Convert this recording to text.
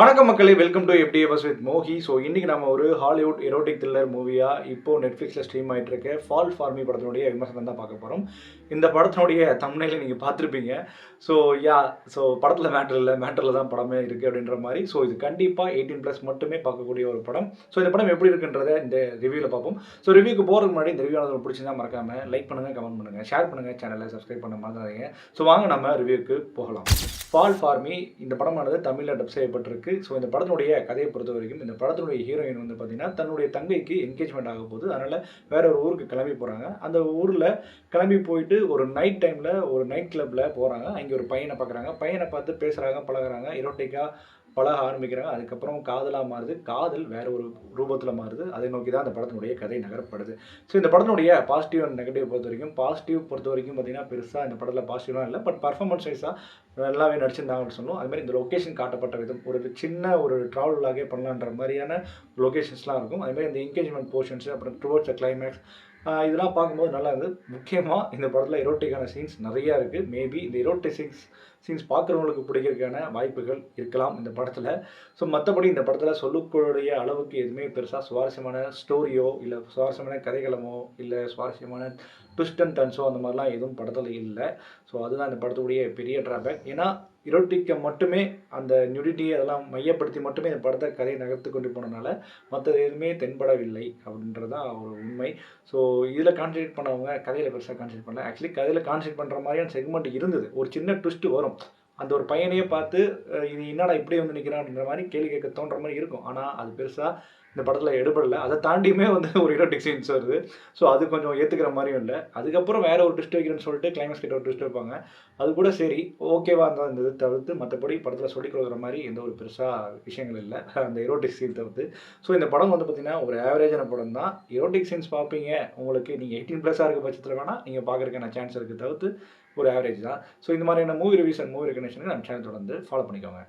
வணக்கம் மக்களே, welcome to FDFS with Mohi. So இன்றைக்கி நம்ம ஒரு ஹாலிவுட் எரோட்டிக் த்ரில்லர் மூவியாக இப்போது நெட்ஃப்ளிக்ஸில் ஸ்ட்ரீம் ஆகிட்டு இருக்க ஃபால் ஃபார் மீ படத்தினுடைய விமர்சனம் தான் பார்க்க போகிறோம். இந்த படத்தினுடைய தம்ப்நெயிலை நீங்கள் பார்த்துருப்பீங்க. ஸோ படத்தில் மேட்டரில் தான் படமே இருக்குது அப்படின்ற மாதிரி. ஸோ இது கண்டிப்பாக 18+ மட்டுமே பார்க்கக்கூடிய ஒரு படம். ஸோ இந்த படம் எப்படி இருக்குன்றதை இந்த ரிவ்யூவில் பார்ப்போம். ஸோ ரிவ்யூக்கு போகிறதுக்கு முன்னாடி இந்த ரிவ்யூ உங்களுக்கு பிடிச்சிருந்தா மறக்காமல் லைக் பண்ணுங்கள், கமெண்ட் பண்ணுங்கள், ஷேர் பண்ணுங்கள், சேனலை சப்ஸ்கிரைப் பண்ண மறந்துடாதீங்க. ஸோ வாங்க நம்ம ரிவ்யூக்கு போகலாம். ஃபால் ஃபார் மீ இந்த படமானது தமிழில் டப் செய்யப்பட்டிருக்கு. ஸோ இந்த படத்தினுடைய கதையை பொறுத்த வரைக்கும் இந்த படத்தினுடைய ஹீரோயின் வந்து பார்த்தீங்கன்னா தன்னுடைய தங்கைக்கு என்கேஜ்மெண்ட் ஆக போகுது. அதனால் வேற ஒரு ஊருக்கு கிளம்பி போகிறாங்க. அந்த ஊரில் கிளம்பி போயிட்டு ஒரு நைட் டைமில் ஒரு நைட் கிளப்பில் போகிறாங்க. அங்கே ஒரு பையனை பார்க்குறாங்க. பையனை பார்த்து பேசுகிறாங்க, பழகுறாங்க, எரோட்டிக்காக பழக ஆரம்பிக்கிறாங்க. அதுக்கப்புறம் காதலாக மாறுது. காதல் வேற ஒரு ரூபத்தில் மாறுது. அதை நோக்கி தான் அந்த படத்தினுடைய கதை நகரப்படுது. ஸோ இந்த படத்தினுடைய பாசிட்டிவ் அண்ட் நெகட்டிவ் பொறுத்த வரைக்கும் பார்த்தீங்கன்னா பெருசாக இந்த படத்தில் பாசிட்டிவ்லாம் இல்லை. பட் பர்ஃபார்மன்ஸ் வைஸாக நல்லாவே நடிச்சிருந்தாங்கன்னு சொல்லணும். அதுமாதிரி இந்த லொக்கேஷன் காட்டப்பட்ட விதம் ஒரு சின்ன ஒரு ட்ராவலாகவே பண்ணலான்ற மாதிரியான லொக்கேஷன்ஸ்லாம் இருக்கும். அதுமாதிரி இந்த என்கேஜ்மெண்ட் போர்ஷன்ஸ், அப்புறம் டுவர்ட்ஸ் கிளைமேக்ஸ், இதெல்லாம் பார்க்கும்போது நல்லா இருந்தது. முக்கியமாக இந்த படத்தில் எரோட்டிக்கான சீன்ஸ் நிறையா இருக்குது. மேபி இந்த எரோட்டிக் சீன்ஸ் பார்க்குறவங்களுக்கு பிடிக்கிறதுக்கான வாய்ப்புகள் இருக்கலாம் இந்த படத்தில். ஸோ மற்றபடி இந்த படத்தில் சொல்லக்கூடிய அளவுக்கு எதுவுமே பெருசாக சுவாரஸ்யமான ஸ்டோரியோ இல்லை சுவாரஸ்யமான கதைகளமோ இல்லை சுவாரஸ்யமான ட்விஸ்ட் அண்ட் டர்ன்ஸோ அந்த மாதிரிலாம் எதுவும் படத்தில் இல்லை. ஸோ அதுதான் இந்த படத்துடைய பெரிய ட்ராபேக். ஏன்னா எரோட்டிக்கை மட்டுமே அந்த நியூடிட்டி அதெல்லாம் மையப்படுத்தி மட்டுமே இந்த படத்தை கதையை நகர்த்து கொண்டு போனதுனால மற்றது எதுவுமே தென்படவில்லை அப்படின்றது தான் ஒரு உண்மை. ஸோ இதில் கான்சன்ட்ரேட் பண்ணவங்க கதையில் பெருசாக கான்சன்ட்ரேட் பண்ணல. ஆக்சுவலி கதையில் கான்சன்ட்ரேட் பண்ணுற மாதிரியான செக்மெண்ட் இருந்தது. ஒரு சின்ன ட்விஸ்ட்டு வரும். அந்த ஒரு பையனையே பார்த்து இது என்னடா இப்படி வந்து நிற்கிறான் அப்படின்ற மாதிரி கேள்வி கேட்க தோன்ற மாதிரி இருக்கும். ஆனால் அது பெருசாக இந்த படத்தில் எடுபடலை. அதை தாண்டியுமே வந்து ஒரு எரோட்டிக் சீன்ஸ் வருது. ஸோ அது கொஞ்சம் ஏற்றுக்கிற மாதிரியும் இல்லை. அதுக்கப்புறம் வேறு ஒரு ட்விஸ்ட் வைக்கிறேன்னு சொல்லிட்டு கிளைமேக்ஸ் கிட்ட ஒரு ட்விஸ்ட் வைப்பாங்க. அது கூட சரி ஓகேவா இருந்தால் இருந்தது தவிர்த்து மற்றபடி படத்தில் சொல்லிக் கொடுக்குற மாதிரி எந்த ஒரு பெருசாக விஷயங்கள் இல்லை அந்த எரோட்டிக் சீன் தவிர்த்து. ஸோ இந்த படம் வந்து பார்த்திங்கன்னா ஒரு ஆவரேஜான படம் தான். எரோட்டிக் சீன்ஸ் பார்ப்பீங்க, உங்களுக்கு நீங்கள் 18+ இருக்க பட்சத்தில் வேணால் நீங்கள் பார்க்குறதுக்கான சான்ஸ் இருக்குது, தவிர்த்து ஒரு ஆவரேஜ் தான். ஸோ இந்த மாதிரியான மூவி ரிவ்யூஸ் அண்ட் மூவி ரெகக்னேஷனுக்கு நம்ம சேனல் தொடர்ந்து ஃபாலோ பண்ணிக்கோங்க.